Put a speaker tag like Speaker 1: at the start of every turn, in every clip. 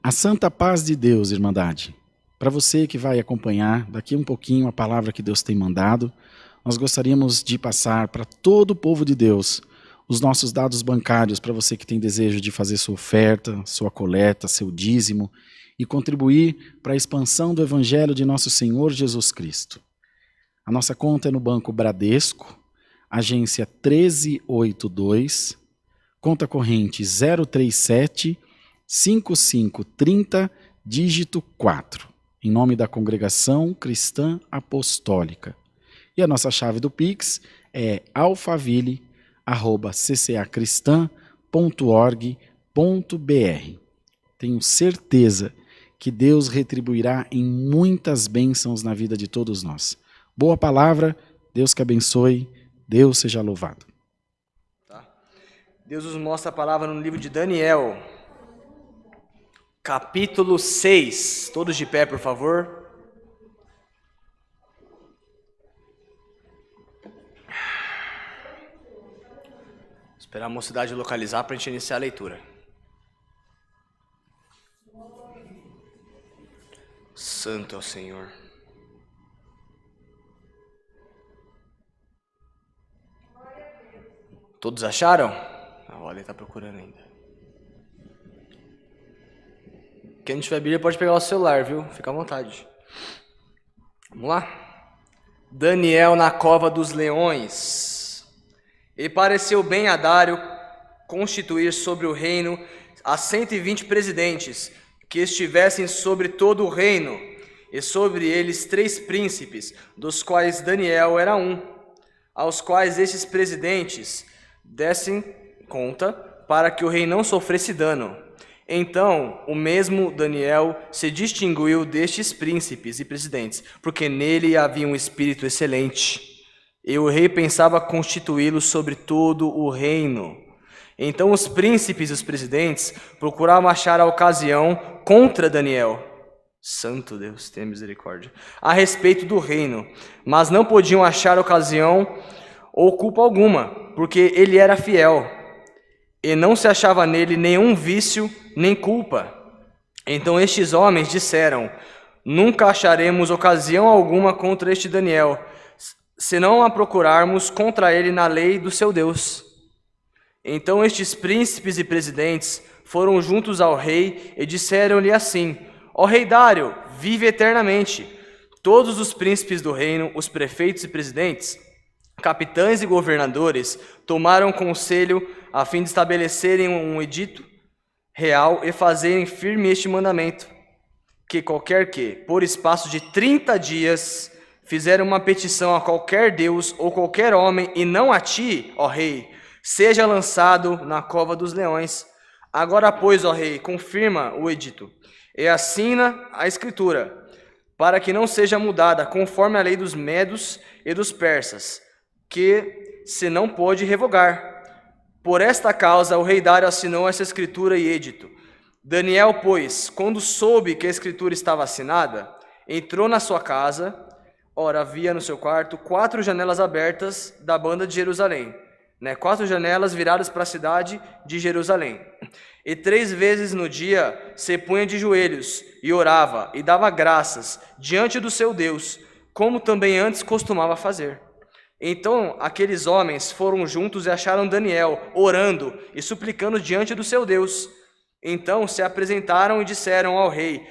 Speaker 1: A santa paz de Deus, Irmandade. Para você que vai acompanhar daqui um pouquinho a palavra que Deus tem mandado, nós gostaríamos de passar para todo o povo de Deus os nossos dados bancários para você que tem desejo de fazer sua oferta, sua coleta, seu dízimo e contribuir para a expansão do Evangelho de nosso Senhor Jesus Cristo. A nossa conta é no Banco Bradesco, agência 1382, conta corrente 037 5530, dígito 4, em nome da Congregação Cristã Apostólica. E a nossa chave do Pix é alfaville@ccacristã.org.br. Tenho certeza que Deus retribuirá em muitas bênçãos na vida de todos nós. Boa palavra, Deus que abençoe, Deus seja louvado.
Speaker 2: Deus nos mostra a palavra no livro de Daniel, capítulo 6. Todos de pé, por favor. Esperar a mocidade localizar para a gente iniciar a leitura. Santo é o Senhor. Todos acharam? Olha, ele está procurando ainda. Quem não tiver Bíblia pode pegar o celular, viu? Fica à vontade. Vamos lá? Daniel na cova dos leões. E pareceu bem a Dário constituir sobre o reino a 120 presidentes, que estivessem sobre todo o reino, e sobre eles 3 príncipes, dos quais Daniel era um, aos quais estes presidentes dessem conta, para que o rei não sofresse dano. Então, o mesmo Daniel se distinguiu destes príncipes e presidentes, porque nele havia um espírito excelente. E o rei pensava constituí-lo sobre todo o reino. Então os príncipes e os presidentes procuravam achar a ocasião contra Daniel. Santo Deus, tenha misericórdia. A respeito do reino, mas não podiam achar ocasião ou culpa alguma, porque ele era fiel, e não se achava nele nenhum vício nem culpa. Então estes homens disseram: nunca acharemos ocasião alguma contra este Daniel, se não a procurarmos contra ele na lei do seu Deus. Então estes príncipes e presidentes foram juntos ao rei e disseram-lhe assim: ó rei Dário, vive eternamente. Todos os príncipes do reino, os prefeitos e presidentes, capitães e governadores, tomaram conselho a fim de estabelecerem um edito real e fazerem firme este mandamento, que qualquer que, por espaço de 30 dias, fizer uma petição a qualquer Deus ou qualquer homem, e não a ti, ó rei, seja lançado na cova dos leões. Agora, pois, ó rei, confirma o edito, e assina a escritura, para que não seja mudada, conforme a lei dos medos e dos persas, que se não pode revogar. Por esta causa, o rei Dário assinou essa escritura e edito. Daniel, pois, quando soube que a escritura estava assinada, entrou na sua casa. Ora, havia no seu quarto 4 janelas abertas da banda de Jerusalém, 4 janelas viradas para a cidade de Jerusalém. E 3 vezes no dia se punha de joelhos e orava e dava graças diante do seu Deus, como também antes costumava fazer. Então aqueles homens foram juntos e acharam Daniel orando e suplicando diante do seu Deus. Então se apresentaram e disseram ao rei: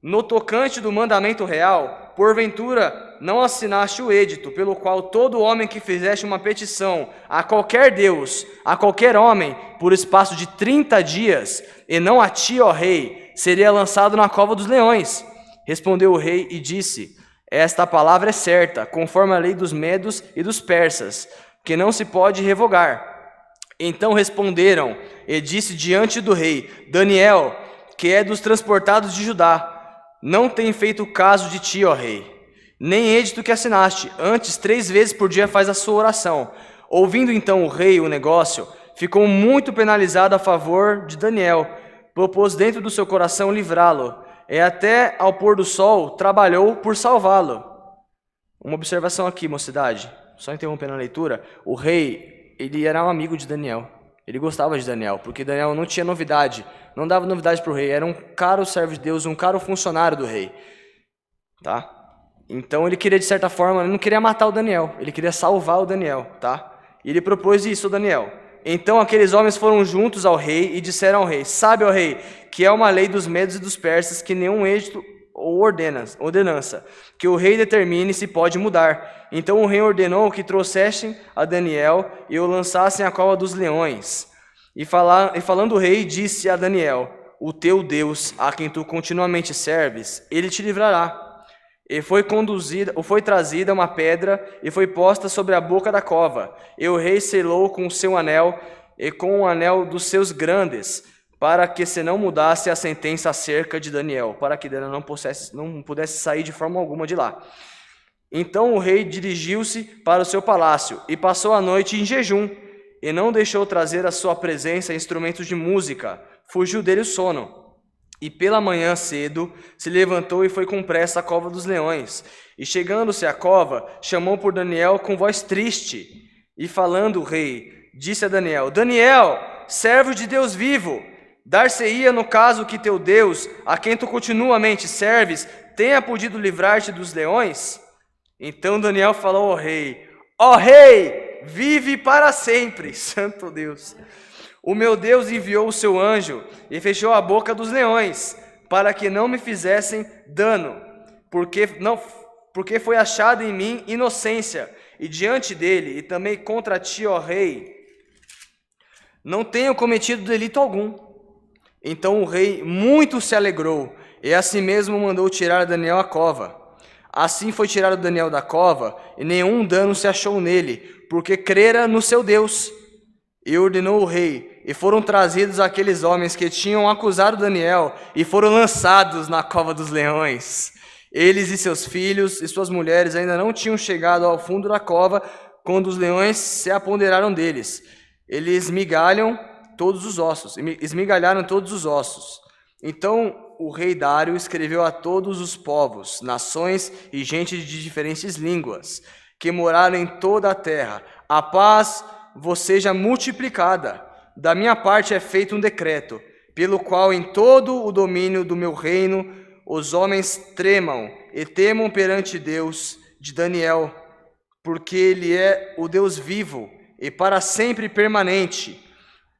Speaker 2: no tocante do mandamento real, porventura não assinaste o edito, pelo qual todo homem que fizesse uma petição a qualquer Deus, a qualquer homem, por espaço de 30 dias, e não a ti, ó rei, seria lançado na cova dos leões? Respondeu o rei e disse: esta palavra é certa, conforme a lei dos medos e dos persas, que não se pode revogar. Então responderam e disse diante do rei: Daniel, que é dos transportados de Judá, não tem feito caso de ti, ó rei, nem edito que assinaste, antes 3 vezes por dia faz a sua oração. Ouvindo então o rei o negócio, ficou muito penalizado a favor de Daniel, propôs dentro do seu coração livrá-lo, e até ao pôr do sol trabalhou por salvá-lo. Uma observação aqui, mocidade, só interrompendo a leitura: o rei, ele era um amigo de Daniel, Ele gostava de Daniel, porque Daniel não tinha novidade, não dava novidade para o rei, era um caro servo de Deus, um caro funcionário do rei. Tá? Então ele queria, de certa forma, ele não queria matar o Daniel, ele queria salvar o Daniel. Tá? E ele propôs isso ao Daniel. Então aqueles homens foram juntos ao rei e disseram ao rei: sabe, ó rei, que é uma lei dos medos e dos persas que nenhum edito ou ordenança, que o rei determine se pode mudar. Então o rei ordenou que trouxessem a Daniel e o lançassem à cova dos leões. E falando o rei, disse a Daniel: o teu Deus, a quem tu continuamente serves, ele te livrará. E foi trazida uma pedra e foi posta sobre a boca da cova. E o rei selou com o seu anel e com o anel dos seus grandes, para que se não mudasse a sentença acerca de Daniel, para que Daniel não pudesse sair de forma alguma de lá. Então o rei dirigiu-se para o seu palácio e passou a noite em jejum, e não deixou trazer à sua presença instrumentos de música. Fugiu dele o sono. E pela manhã cedo se levantou e foi com pressa à cova dos leões. E chegando-se à cova, chamou por Daniel com voz triste. E falando o rei, disse a Daniel: Daniel, servo de Deus vivo, dar-se-ia no caso que teu Deus, a quem tu continuamente serves, tenha podido livrar-te dos leões? Então Daniel falou ao rei: ó rei, vive para sempre, santo Deus. O meu Deus enviou o seu anjo e fechou a boca dos leões, para que não me fizessem dano, porque foi achada em mim inocência, e diante dele, e também contra ti, ó rei, não tenho cometido delito algum. Então o rei muito se alegrou, e assim mesmo mandou tirar Daniel à cova. Assim foi tirado Daniel da cova, e nenhum dano se achou nele, porque crera no seu Deus. E ordenou o rei, e foram trazidos aqueles homens que tinham acusado Daniel, e foram lançados na cova dos leões. Eles e seus filhos e suas mulheres ainda não tinham chegado ao fundo da cova, quando os leões se apoderaram deles. Eles esmigalharam todos os ossos. Então o rei Dário escreveu a todos os povos, nações e gente de diferentes línguas, que moraram em toda a terra: a paz vos seja multiplicada. Da minha parte é feito um decreto, pelo qual em todo o domínio do meu reino os homens tremam e temam perante Deus de Daniel, porque ele é o Deus vivo e para sempre permanente.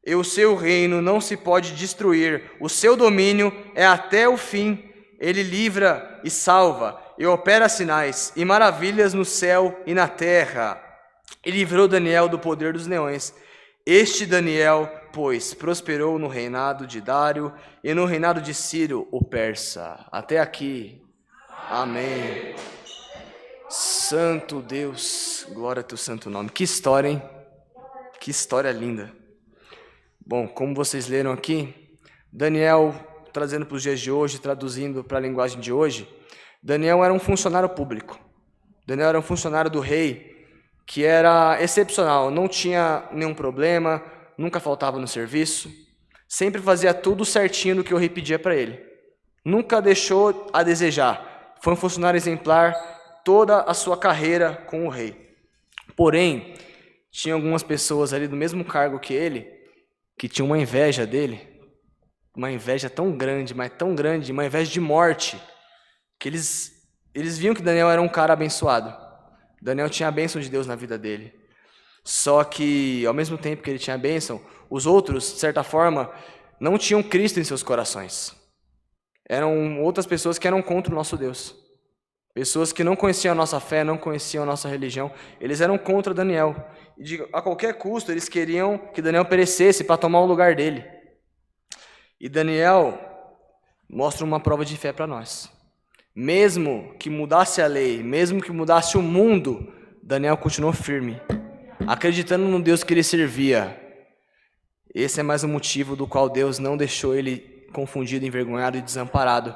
Speaker 2: E o seu reino não se pode destruir, o seu domínio é até o fim. Ele livra e salva, e opera sinais e maravilhas no céu e na terra. E livrou Daniel do poder dos leões. Este Daniel, pois, prosperou no reinado de Dário e no reinado de Ciro, o persa. Até aqui. Amém. Santo Deus, glória ao teu santo nome. Que história, hein? Que história linda. Bom, como vocês leram aqui, Daniel, trazendo para os dias de hoje, traduzindo para a linguagem de hoje, Daniel era um funcionário público. Daniel era um funcionário do rei, que era excepcional, não tinha nenhum problema, nunca faltava no serviço, sempre fazia tudo certinho do que o rei pedia para ele. Nunca deixou a desejar. Foi um funcionário exemplar toda a sua carreira com o rei. Porém, tinha algumas pessoas ali do mesmo cargo que ele, que tinham uma inveja dele, uma inveja tão grande, mas tão grande, uma inveja de morte, que eles viam que Daniel era um cara abençoado. Daniel tinha a bênção de Deus na vida dele. Só que, ao mesmo tempo que ele tinha a bênção, os outros, de certa forma, não tinham Cristo em seus corações. Eram outras pessoas que eram contra o nosso Deus. Pessoas que não conheciam a nossa fé, não conheciam a nossa religião. Eles eram contra Daniel. E a qualquer custo, eles queriam que Daniel perecesse para tomar o lugar dele. E Daniel mostra uma prova de fé para nós. Mesmo que mudasse a lei, mesmo que mudasse o mundo, Daniel continuou firme, acreditando no Deus que ele servia. Esse é mais um motivo do qual Deus não deixou ele confundido, envergonhado e desamparado.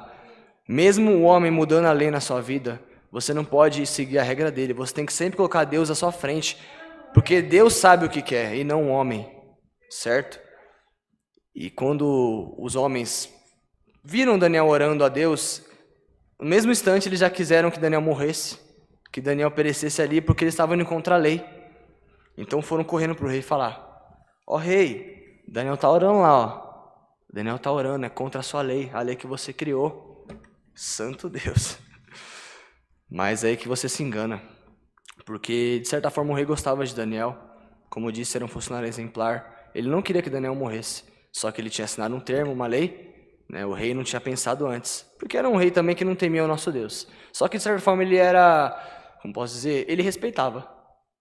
Speaker 2: Mesmo o homem mudando a lei na sua vida, você não pode seguir a regra dele. Você tem que sempre colocar Deus à sua frente, porque Deus sabe o que quer e não o homem, certo? E quando os homens viram Daniel orando a Deus, no mesmo instante eles já quiseram que Daniel morresse, que Daniel perecesse ali, porque eles estavam indo contra a lei. Então foram correndo para o rei falar: ó rei, Daniel tá orando lá, ó. Daniel tá orando, é contra a sua lei, a lei que você criou. Santo Deus. Mas é aí que você se engana. Porque, de certa forma, o rei gostava de Daniel. Como eu disse, era um funcionário exemplar. Ele não queria que Daniel morresse. Só que ele tinha assinado um termo, uma lei, né? O rei não tinha pensado antes. Porque era um rei também que não temia o nosso Deus. Só que, de certa forma, ele era, como posso dizer, ele respeitava.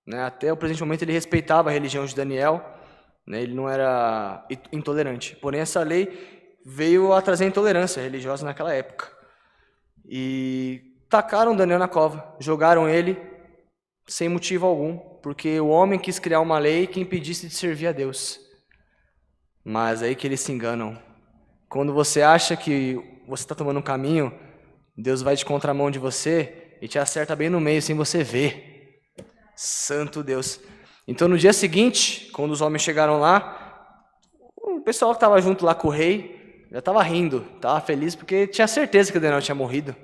Speaker 2: Né? Até o presente momento, ele respeitava a religião de Daniel. Né? Ele não era intolerante. Porém, essa lei veio a trazer intolerância religiosa naquela época. E tacaram Daniel na cova. Jogaram ele sem motivo algum. Porque o homem quis criar uma lei que impedisse de servir a Deus. Mas é aí que eles se enganam. Quando você acha que você está tomando um caminho, Deus vai de contramão de você e te acerta bem no meio, sem você ver. Santo Deus. Então, no dia seguinte, quando os homens chegaram lá, o pessoal que estava junto lá com o rei já estava rindo, estava feliz, porque tinha certeza que Daniel tinha morrido.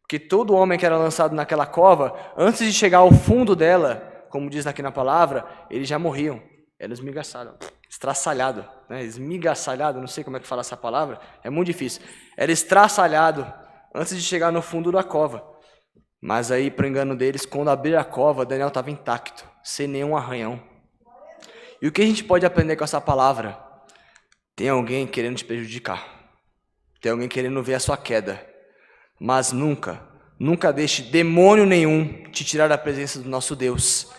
Speaker 2: Porque todo homem que era lançado naquela cova, antes de chegar ao fundo dela, como diz aqui na palavra, eles já morriam. Era esmigaçado, estraçalhado, né? Esmigaçalhado, não sei como é que fala essa palavra, é muito difícil. Era estraçalhado antes de chegar no fundo da cova. Mas aí, para o engano deles, quando abriram a cova, Daniel estava intacto, sem nenhum arranhão. E o que a gente pode aprender com essa palavra? Tem alguém querendo te prejudicar. Tem alguém querendo ver a sua queda. Mas nunca deixe demônio nenhum te tirar da presença do nosso Deus.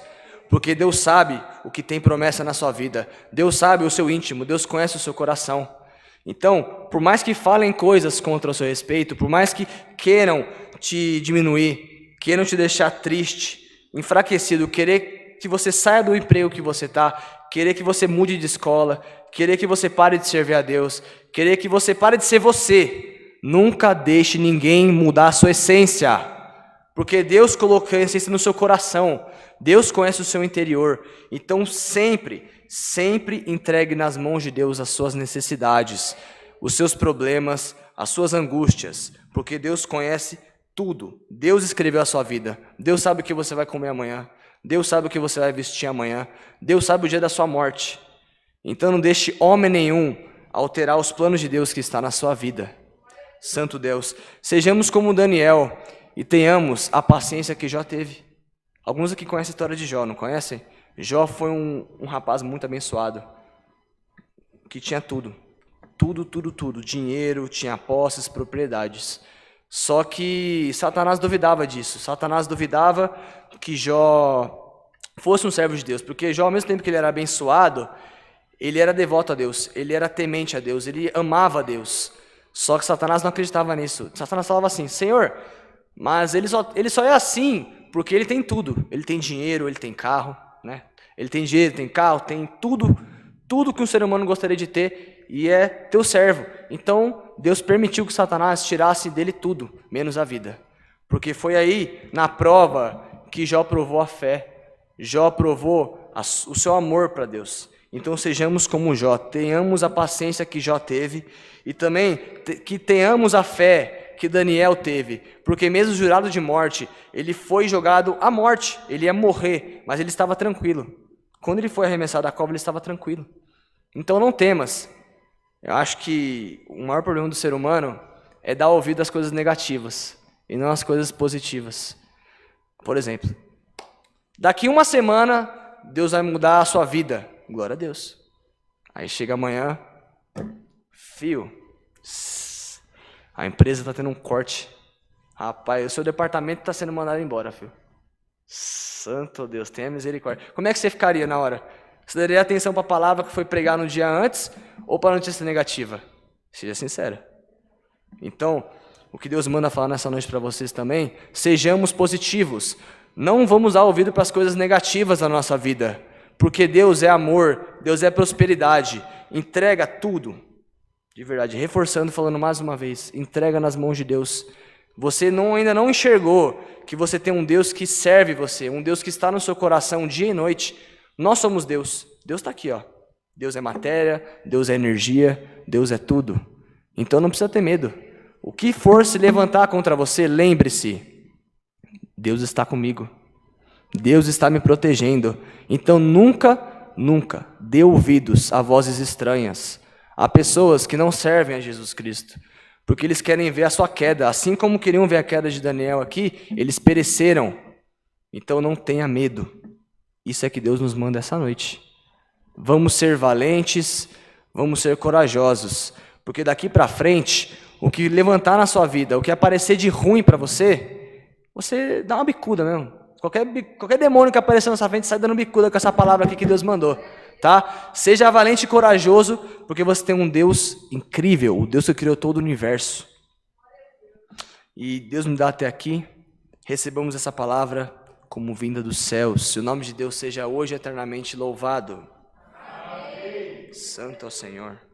Speaker 2: Porque Deus sabe o que tem promessa na sua vida. Deus sabe o seu íntimo, Deus conhece o seu coração. Então, por mais que falem coisas contra o seu respeito, por mais que queiram te diminuir, queiram te deixar triste, enfraquecido, querer que você saia do emprego que você está, querer que você mude de escola, querer que você pare de servir a Deus, querer que você pare de ser você, nunca deixe ninguém mudar a sua essência, porque Deus colocou a essência no seu coração, Deus conhece o seu interior, então sempre entregue nas mãos de Deus as suas necessidades, os seus problemas, as suas angústias, porque Deus conhece tudo. Deus escreveu a sua vida. Deus sabe o que você vai comer amanhã. Deus sabe o que você vai vestir amanhã. Deus sabe o dia da sua morte. Então não deixe homem nenhum alterar os planos de Deus que está na sua vida. Santo Deus, sejamos como Daniel e tenhamos a paciência que Jó teve. Alguns aqui conhecem a história de Jó, não conhecem? Jó foi um rapaz muito abençoado, que tinha tudo. Tudo. Dinheiro, tinha posses, propriedades. Só que Satanás duvidava disso. Satanás duvidava que Jó fosse um servo de Deus. Porque Jó, ao mesmo tempo que ele era abençoado, ele era devoto a Deus. Ele era temente a Deus. Ele amava a Deus. Só que Satanás não acreditava nisso. Satanás falava assim, Senhor, mas ele só é assim porque ele tem tudo. Ele tem dinheiro, ele tem carro, né? Ele tem dinheiro, tem carro, tem tudo que um ser humano gostaria de ter e é teu servo. Então, Deus permitiu que Satanás tirasse dele tudo, menos a vida. Porque foi aí, na prova, que Jó provou a fé. Jó provou o seu amor para Deus. Então, sejamos como Jó, tenhamos a paciência que Jó teve e também que tenhamos a fé que Daniel teve. Porque mesmo jurado de morte, ele foi jogado à morte. Ele ia morrer, mas ele estava tranquilo. Quando ele foi arremessado da cova, ele estava tranquilo. Então, não temas. Eu acho que o maior problema do ser humano é dar ouvido às coisas negativas e não às coisas positivas. Por exemplo, daqui uma semana, Deus vai mudar a sua vida. Glória a Deus. Aí chega amanhã, a empresa está tendo um corte. Rapaz, o seu departamento está sendo mandado embora, filho. Santo Deus, tenha misericórdia. Como é que você ficaria na hora? Você daria atenção para a palavra que foi pregada no dia antes ou para a notícia negativa? Seja sincero. Então, o que Deus manda falar nessa noite para vocês também, sejamos positivos. Não vamos dar ouvido para as coisas negativas da nossa vida, porque Deus é amor, Deus é prosperidade. Entrega tudo, de verdade, reforçando, falando mais uma vez, entrega nas mãos de Deus. Você ainda não enxergou que você tem um Deus que serve você, um Deus que está no seu coração dia e noite. Nós somos Deus. Deus está aqui, ó. Deus é matéria, Deus é energia, Deus é tudo. Então não precisa ter medo. O que for se levantar contra você, lembre-se, Deus está comigo. Deus está me protegendo. Então nunca nunca dê ouvidos a vozes estranhas, a pessoas que não servem a Jesus Cristo, porque eles querem ver a sua queda. Assim como queriam ver a queda de Daniel aqui, eles pereceram. Então não tenha medo. Isso é que Deus nos manda essa noite. Vamos ser valentes, vamos ser corajosos, porque daqui para frente, o que levantar na sua vida, o que aparecer de ruim para você, você dá uma bicuda mesmo. Qualquer demônio que aparecer na sua frente, sai dando bicuda com essa palavra aqui que Deus mandou, tá? Seja valente e corajoso, porque você tem um Deus incrível, o Deus que criou todo o universo. E Deus me dá até aqui, recebamos essa palavra como vinda dos céus. Se o nome de Deus seja hoje eternamente louvado. Amém. Santo é o Senhor.